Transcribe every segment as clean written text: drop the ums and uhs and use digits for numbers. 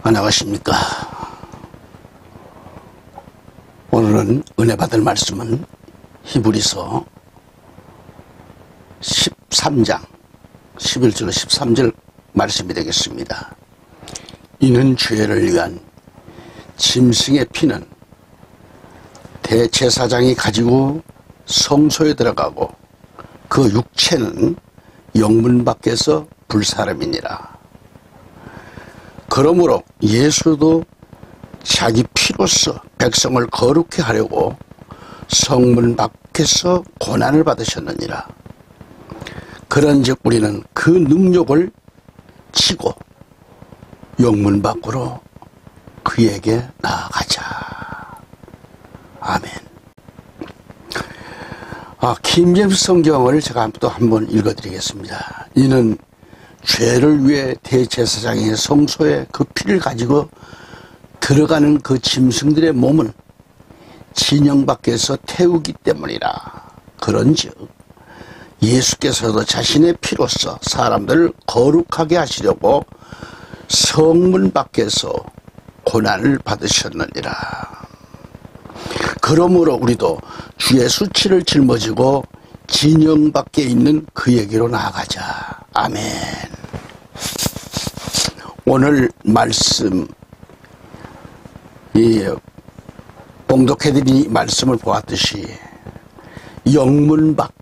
안녕하십니까. 오늘은 은혜 받을 말씀은 히브리서 13장 11절 13절 말씀이 되겠습니다. 이는 죄를 위한 짐승의 피는 대제사장이 가지고 성소에 들어가고 그 육체는 영문 밖에서 불사름이니라. 그러므로 예수도 자기 피로써 백성을 거룩히 하려고 성문 밖에서 고난을 받으셨느니라. 그런즉 우리는 그 능력을 치고 영문 밖으로 그에게 나아가자. 아멘. 킹제임스 성경을 제가 또 한번 읽어드리겠습니다. 이는 죄를 위해 대제사장의 성소에 그 피를 가지고 들어가는 그 짐승들의 몸은 진영 밖에서 태우기 때문이라. 그런즉 예수께서도 자신의 피로써 사람들을 거룩하게 하시려고 성문 밖에서 고난을 받으셨느니라. 그러므로 우리도 주의 수치를 짊어지고 진영 밖에 있는 그에게로 나아가자. 아멘. 오늘 말씀 봉독해드린 말씀을 보았듯이 영문 밖,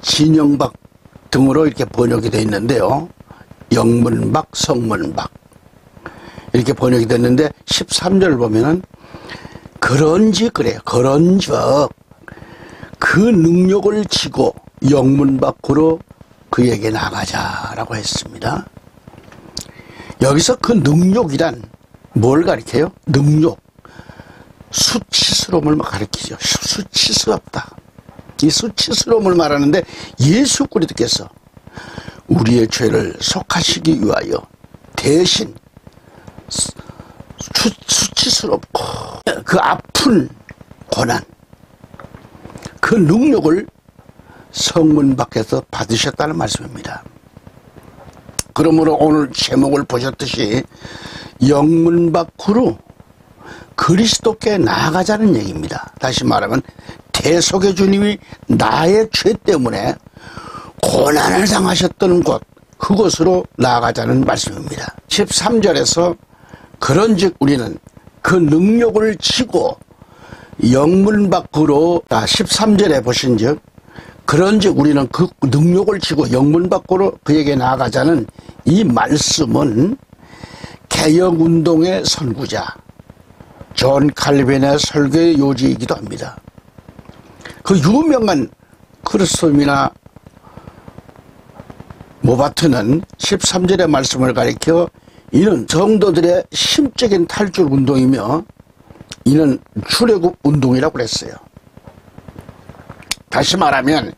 진영 밖 등으로 이렇게 번역이 되어 있는데요. 영문 밖, 성문 밖 이렇게 번역이 됐는데 13절 보면은 그런즉 그 능력을 지고 영문 밖으로 그에게 나가자라고 했습니다. 여기서 그 능력이란 뭘 가리켜요? 능력, 수치스러움을 가리키죠. 수치스럽다. 이 수치스러움을 말하는데 예수 그리스도께서 우리의 죄를 속하시기 위하여 대신 수치스럽고 그 아픈 고난, 그 능력을 성문 밖에서 받으셨다는 말씀입니다. 그러므로 오늘 제목을 보셨듯이 영문 밖으로 그리스도께 나아가자는 얘기입니다. 다시 말하면 대속의 주님이 나의 죄 때문에 고난을 당하셨던 곳, 그곳으로 나아가자는 말씀입니다. 13절에서 그런즉 우리는 그 능력을 지고 영문 밖으로 13절에 보신즉 그런즉 우리는 그 능력을 지고 영문 밖으로 그에게 나아가자는 이 말씀은 개혁운동의 선구자 존 칼빈의 설교의 요지이기도 합니다. 그 유명한 크리스토미나 모바트는 13절의 말씀을 가리켜 이는 성도들의 심적인 탈출 운동이며 이는 출애굽 운동이라고 그랬어요. 다시 말하면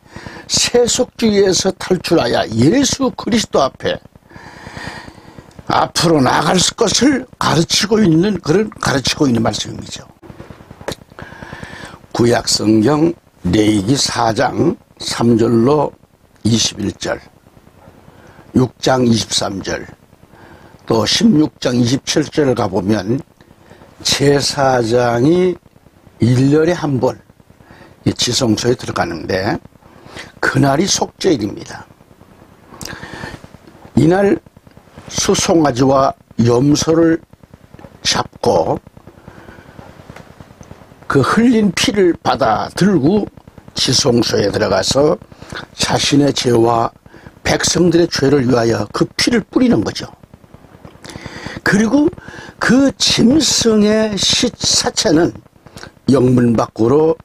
세속주의에서 탈출하여 예수 그리스도 앞에 앞으로 나아갈 것을 가르치고 있는 말씀이죠. 구약 성경 레위기 4장 3절로 21절, 6장 23절, 또 16장 27절을 가보면 제사장이 1년에 한 번 지성소에 들어가는데 그날이 속죄일입니다. 이날 수송아지와 염소를 잡고 그 흘린 피를 받아 들고 지성소에 들어가서 자신의 죄와 백성들의 죄를 위하여 그 피를 뿌리는 거죠. 그리고 그 짐승의 사체는 영문 밖으로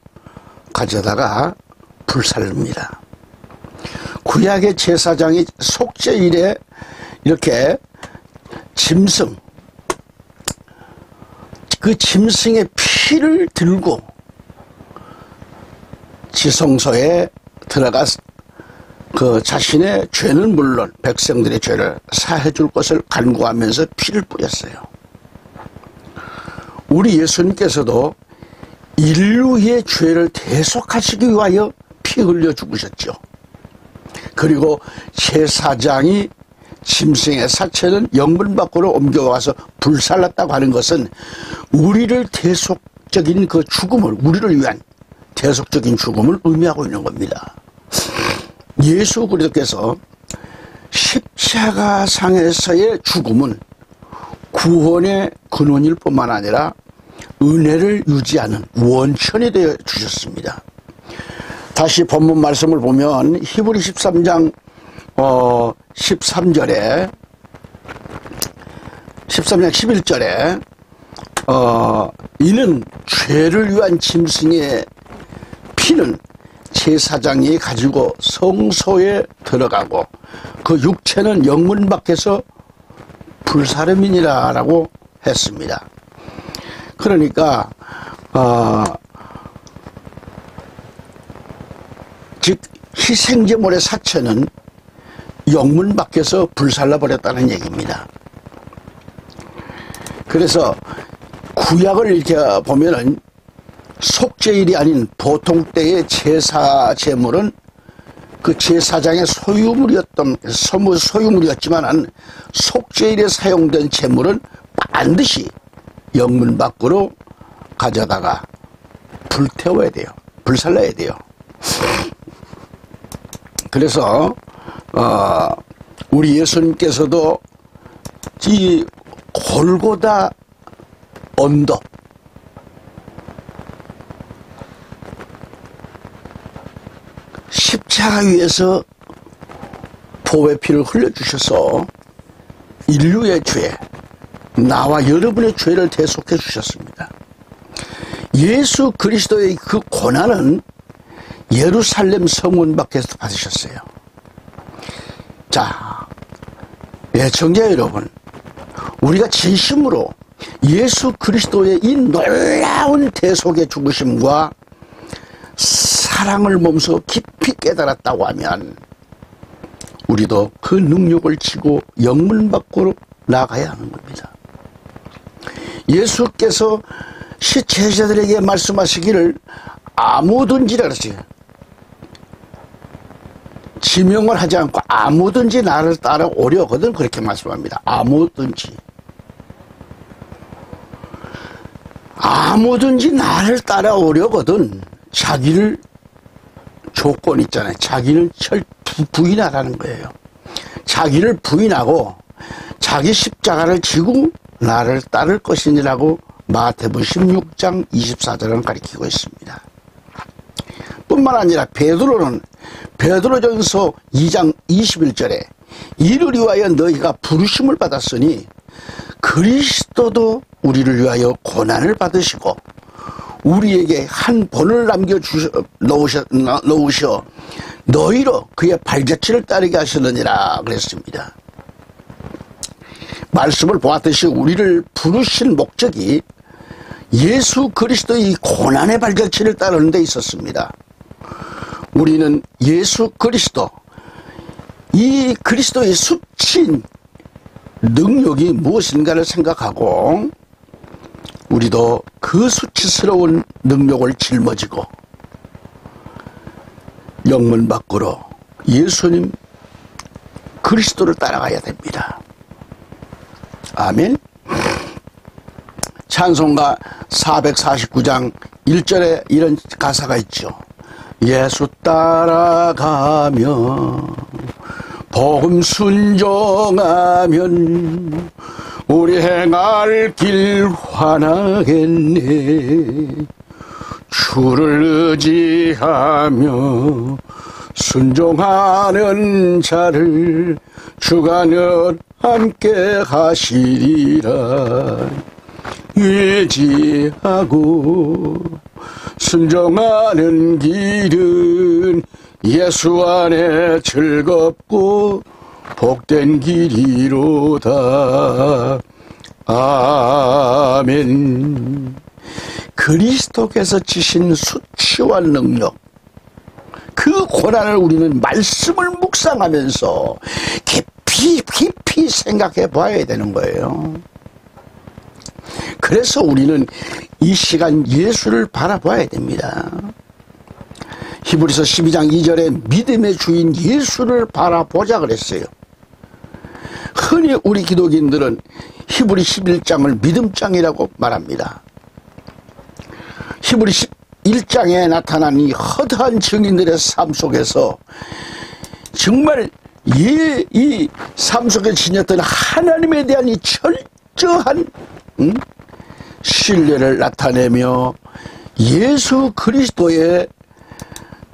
가져다가 불살릅니다. 구약의 제사장이 속죄일에 이렇게 그 짐승의 피를 들고 지성소에 들어가서 그 자신의 죄는 물론 백성들의 죄를 사해 줄 것을 간구하면서 피를 뿌렸어요. 우리 예수님께서도 인류의 죄를 대속하시기 위하여 피 흘려 죽으셨죠. 그리고 제사장이 짐승의 사체는 영문 밖으로 옮겨와서 불살랐다고 하는 것은 우리를 대속적인 그 죽음을, 우리를 위한 대속적인 죽음을 의미하고 있는 겁니다. 예수 그리스도께서 십자가상에서의 죽음은 구원의 근원일 뿐만 아니라 은혜를 유지하는 원천이 되어 주셨습니다. 다시 본문 말씀을 보면 히브리 13장 13장 11절에 이는 죄를 위한 짐승의 피는 제사장이 가지고 성소에 들어가고 그 육체는 영문 밖에서 불사름이니라 라고 했습니다. 그러니까 즉 희생제물의 사체는 영문 밖에서 불살라 버렸다는 얘기입니다. 그래서 구약을 이렇게 보면은 속죄일이 아닌 보통 때의 제사 제물은 그 제사장의 소유물이었지만 속죄일에 사용된 제물은 반드시 영문 밖으로 가져다가 불태워야 돼요. 불살라야 돼요. 그래서 우리 예수님께서도 이 골고다 언덕, 십자가 위에서 보혈의 피를 흘려주셔서 인류의 죄, 나와 여러분의 죄를 대속해 주셨습니다. 예수 그리스도의 그 고난은 예루살렘 성문 밖에서 받으셨어요. 자, 애청자 여러분, 우리가 진심으로 예수 그리스도의 이 놀라운 대속의 죽으심과 사랑을 몸소 깊이 깨달았다고 하면 우리도 그 능력을 지고 영문 밖으로 나가야 하는 겁니다. 예수께서 제자들에게 말씀하시기를 아무든지라 그러지, 지명을 하지 않고 아무든지 나를 따라오려거든 그렇게 말씀합니다. 아무든지 나를 따라오려거든 자기를, 조건 있잖아요. 자기를 부인하라는 거예요. 자기를 부인하고 자기 십자가를 지고 나를 따를 것이니라고 마태복음 16장 24절은 가리키고 있습니다. 뿐만 아니라 베드로전서 2장 21절에 이를 위하여 너희가 부르심을 받았으니 그리스도도 우리를 위하여 고난을 받으시고 우리에게 한 본을 넣으셔 너희로 그의 발자취를 따르게 하시느니라 그랬습니다. 말씀을 보았듯이 우리를 부르신 목적이 예수 그리스도의 고난의 발자취를 따르는 데 있었습니다. 우리는 예수 그리스도, 이 그리스도의 수친 능력이 무엇인가를 생각하고 우리도 그 수치스러운 능력을 짊어지고 영문 밖으로 예수님 그리스도를 따라가야 됩니다. 아멘. 찬송가 449장 1절에 이런 가사가 있죠. 예수 따라가며 복음 순종하면 우리 행할 길 환하겠네. 주를 의지하며 순종하는 자를 주가 늘 함께 하시리라. 의지하고 순종하는 길은 예수 안에 즐겁고 복된 길이로다. 아멘. 그리스도께서 지신 수치와 능력, 그 고난을 우리는 말씀을 묵상하면서 깊이 생각해 봐야 되는 거예요. 그래서 우리는 이 시간 예수를 바라봐야 됩니다. 히브리서 12장 2절에 믿음의 주인 예수를 바라보자 그랬어요. 흔히 우리 기독인들은 히브리 11장을 믿음장이라고 말합니다. 히브리 11장에 나타난 이 허다한 증인들의 삶 속에서 정말 이 삶 속에 지녔던 하나님에 대한 이 철저한 신뢰를 나타내며 예수 그리스도의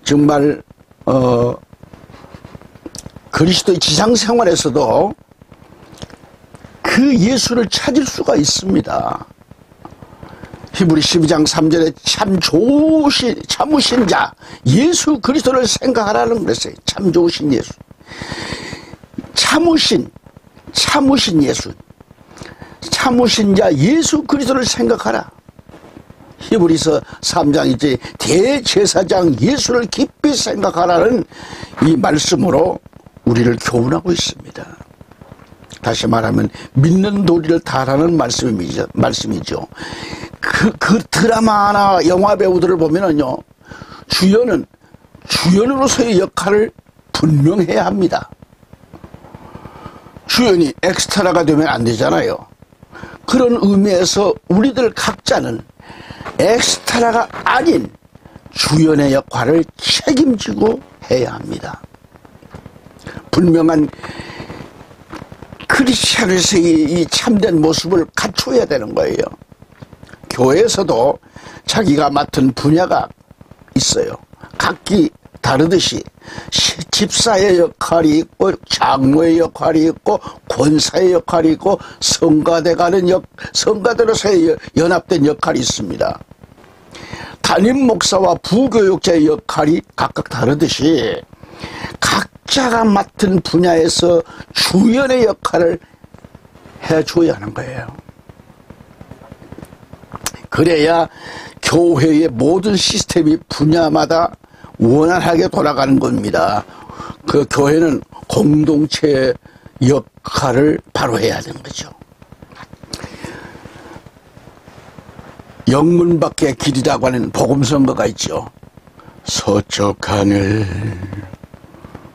정말 그리스도의 지상생활에서도 그 예수를 찾을 수가 있습니다. 히브리 12장 3절에 참으신 자 예수 그리스도를 생각하라는 그랬어요. 참 좋으신 예수, 참으신 예수, 참으신 자 예수 그리스도를 생각하라. 히브리서 3장 이제 대제사장 예수를 깊이 생각하라는 이 말씀으로 우리를 교훈하고 있습니다. 다시 말하면 믿는 도리를 다하라는 말씀이죠. 그 드라마나 영화 배우들을 보면은요, 주연으로서의 역할을 분명해야 합니다. 주연이 엑스트라가 되면 안 되잖아요. 그런 의미에서 우리들 각자는 엑스트라가 아닌 주연의 역할을 책임지고 해야 합니다. 분명한 크리스찬에서의 이 참된 모습을 갖춰야 되는 거예요. 교회에서도 자기가 맡은 분야가 있어요. 각기 다르듯이 집사의 역할이 있고 장로의 역할이 있고 권사의 역할이 있고 성가대로서의 연합된 역할이 있습니다. 담임 목사와 부교육자의 역할이 각각 다르듯이 각자가 맡은 분야에서 주연의 역할을 해줘야 하는 거예요. 그래야 교회의 모든 시스템이 분야마다 원활하게 돌아가는 겁니다. 그 교회는 공동체의 역할을 바로 해야 되는 거죠. 영문 밖의 길이라고 하는 복음선거가 있죠. 서쪽 하늘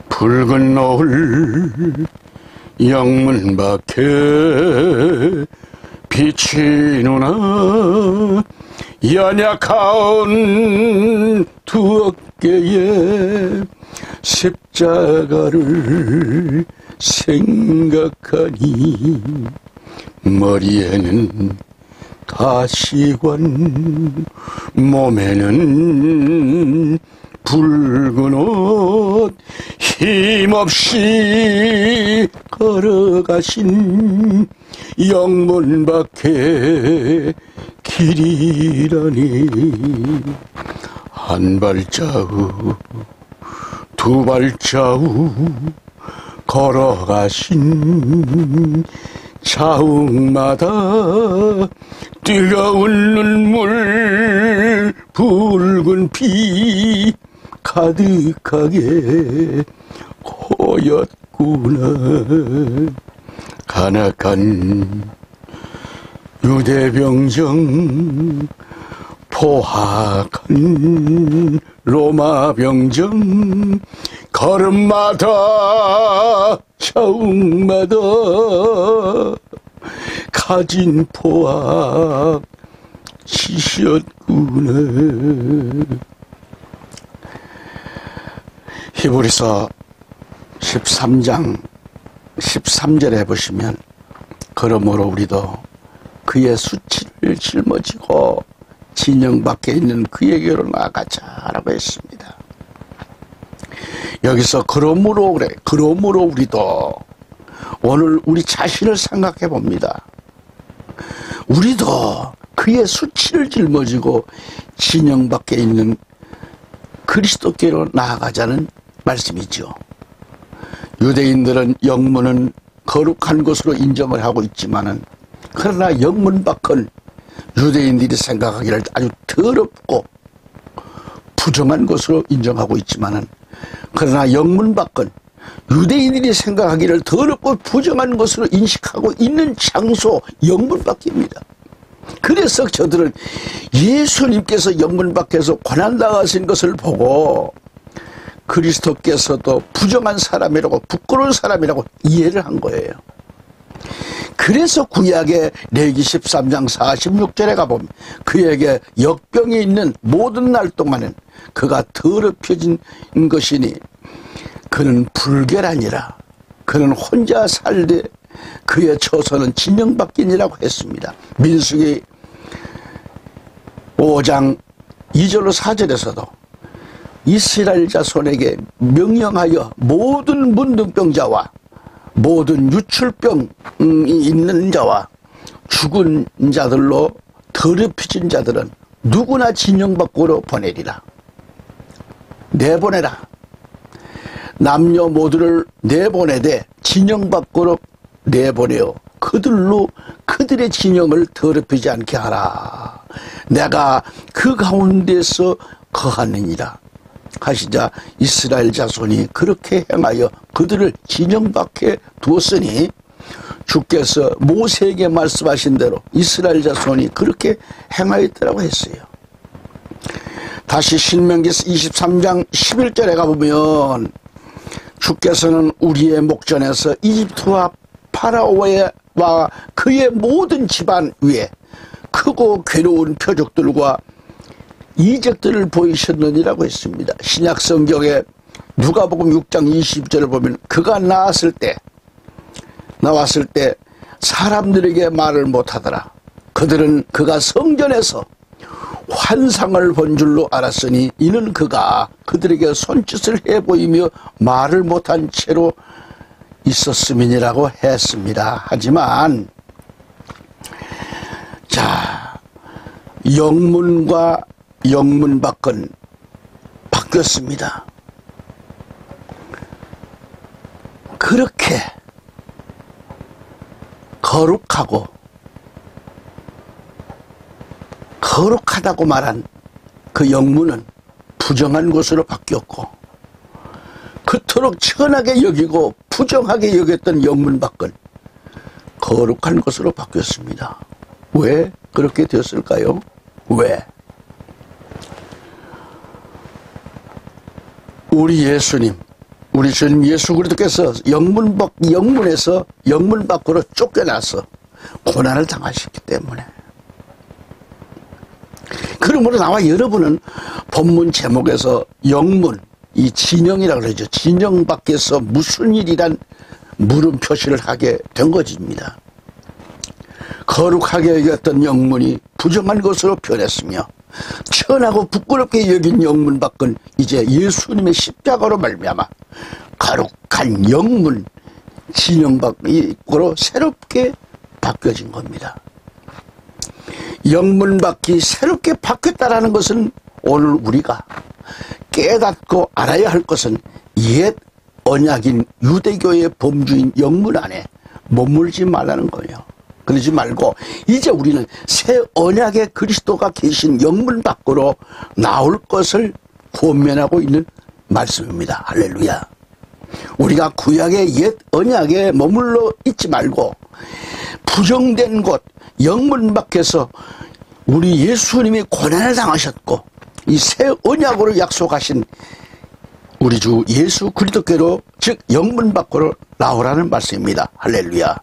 붉은 노을 영문 밖에 비치누나 연약한 두 어깨에 십자가를 생각하니 머리에는 가시관 몸에는 붉은 옷 힘없이 걸어가신 영문 밖에 길이라니 한 발자국 두 발자국 걸어가신 자욱마다 뜨거운 눈물 붉은 피 가득하게 고였구나. 간악한 유대병정 포악한 로마병정 걸음마다 자욱마다 가진 포악 지셨구나. 히브리서 13장 13절에 보시면 그러므로 우리도 그의 수치를 짊어지고 진영 밖에 있는 그에게로 나아가자라고 했습니다. 여기서 그러므로 그래. 그러므로 우리도 오늘 우리 자신을 생각해 봅니다. 우리도 그의 수치를 짊어지고 진영 밖에 있는 그리스도께로 나아가자는 말씀이죠. 유대인들은 영문은 거룩한 것으로 인정을 하고 있지만은 그러나 영문 밖은 유대인들이 생각하기를 아주 더럽고 부정한 것으로 인정하고 있지만은 그러나 영문 밖은 유대인들이 생각하기를 더럽고 부정한 것으로 인식하고 있는 장소 영문 밖입니다. 그래서 저들은 예수님께서 영문 밖에서 고난당하신 것을 보고 그리스도께서도 부정한 사람이라고 부끄러운 사람이라고 이해를 한 거예요. 그래서 구약의 레위기 13장 46절에 가보면 그에게 역병이 있는 모든 날 동안은 그가 더럽혀진 것이니 그는 불결하니라. 그는 혼자 살되 그의 처소는 진영밖이니라고 했습니다. 민수기 5장 2절로 4절에서도 이스라엘 자손에게 명령하여 모든 문둥병자와 모든 유출병이 있는 자와 죽은 자들로 더럽혀진 자들은 누구나 진영 밖으로 보내리라. 내보내라. 남녀 모두를 내보내되 진영 밖으로 내보내어 그들로 그들의 진영을 더럽히지 않게 하라. 내가 그 가운데서 거하느니라 하시자 이스라엘 자손이 그렇게 행하여 그들을 진영 밖에 두었으니 주께서 모세에게 말씀하신 대로 이스라엘 자손이 그렇게 행하였더라고 했어요. 다시 신명기 23장 11절에 가보면 주께서는 우리의 목전에서 이집트와 파라오와 그의 모든 집안 위에 크고 괴로운 표적들과 이적들을 보이셨느니라고 했습니다. 신약 성경에 누가복음 6장 20절을 보면 그가 나왔을 때 사람들에게 말을 못하더라. 그들은 그가 성전에서 환상을 본 줄로 알았으니 이는 그가 그들에게 손짓을 해보이며 말을 못한 채로 있었음이니라고 했습니다. 하지만 자, 영문과 영문 밖은 바뀌었습니다. 그렇게 거룩하다고 말한 그 영문은 부정한 것으로 바뀌었고 그토록 천하게 여기고 부정하게 여겼던 영문 밖은 거룩한 것으로 바뀌었습니다. 왜 그렇게 되었을까요? 왜? 우리 주님 예수 그리스도께서 영문에서 영문 밖으로 쫓겨나서 고난을 당하셨기 때문에. 그러므로 나와 여러분은 본문 제목에서 영문, 이 진영이라고 그러죠. 진영 밖에서 무슨 일이란 물음 표시를 하게 된 것입니다. 거룩하게 여겼던 영문이 부정한 것으로 변했으며 천하고 부끄럽게 여긴 영문 밖은 이제 예수님의 십자가로 말미암아 거룩한 영문 진영 밖으로 새롭게 바뀌어진 겁니다. 영문 밖이 새롭게 바뀌었다는 것은 오늘 우리가 깨닫고 알아야 할 것은 옛 언약인 유대교의 범주인 영문 안에 머물지 말라는 거예요. 그러지 말고 이제 우리는 새 언약의 그리스도가 계신 영문 밖으로 나올 것을 권면하고 있는 말씀입니다. 할렐루야. 우리가 구약의 옛 언약에 머물러 있지 말고 부정된 곳 영문 밖에서 우리 예수님이 고난을 당하셨고 이 새 언약으로 약속하신 우리 주 예수 그리스도께로 즉 영문 밖으로 나오라는 말씀입니다. 할렐루야.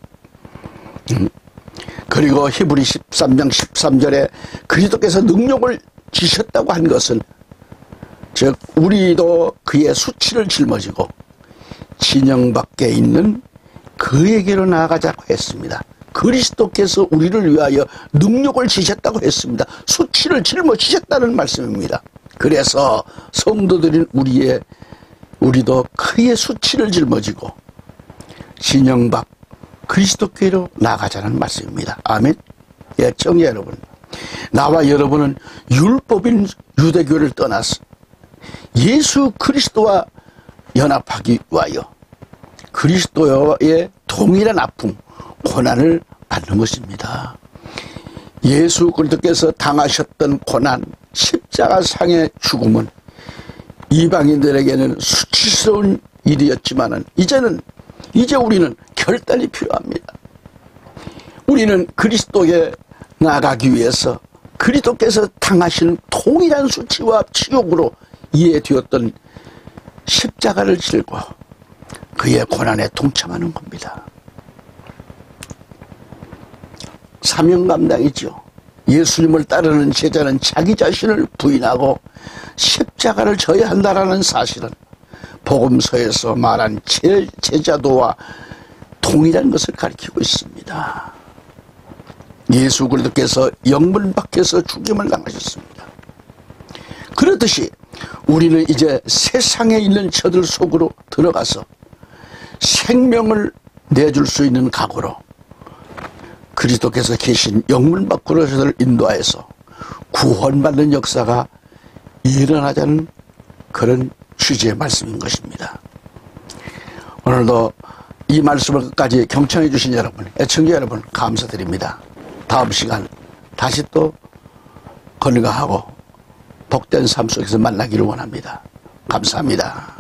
그리고 히브리 13장 13절에 그리스도께서 능력을 지셨다고 한 것은 즉 우리도 그의 수치를 짊어지고 진영 밖에 있는 그에게로 나아가자고 했습니다. 그리스도께서 우리를 위하여 능력을 지셨다고 했습니다. 수치를 짊어지셨다는 말씀입니다. 그래서 성도들인 우리도 그의 수치를 짊어지고 진영 밖 그리스도께로 나아가자는 말씀입니다. 아멘. 예, 청자 여러분, 나와 여러분은 율법인 유대교를 떠나서 예수 그리스도와 연합하기 위하여 그리스도의 동일한 아픔, 고난을 받는 것입니다. 예수 그리스도께서 당하셨던 고난, 십자가상의 죽음은 이방인들에게는 수치스러운 일이었지만은 이제 우리는 결단이 필요합니다. 우리는 그리스도에 나아가기 위해서 그리스도께서 당하신 동일한 수치와 치욕으로 이해되었던 십자가를 질고 그의 고난에 동참하는 겁니다. 사명 감당이죠. 예수님을 따르는 제자는 자기 자신을 부인하고 십자가를 져야 한다라는 사실은 복음서에서 말한 제자도와 동일한 것을 가리키고 있습니다. 예수 그리스도께서 영문 밖에서 죽임을 당하셨습니다. 그렇듯이 우리는 이제 세상에 있는 저들 속으로 들어가서 생명을 내줄 수 있는 각오로 그리스도께서 계신 영문 밖으로 저들을 인도하여서 구원받는 역사가 일어나자는 그런 취지의 말씀인 것입니다. 오늘도 이 말씀을 끝까지 경청해 주신 여러분, 애청자 여러분 감사드립니다. 다음 시간 다시 또 건강하고 복된 삶 속에서 만나기를 원합니다. 감사합니다.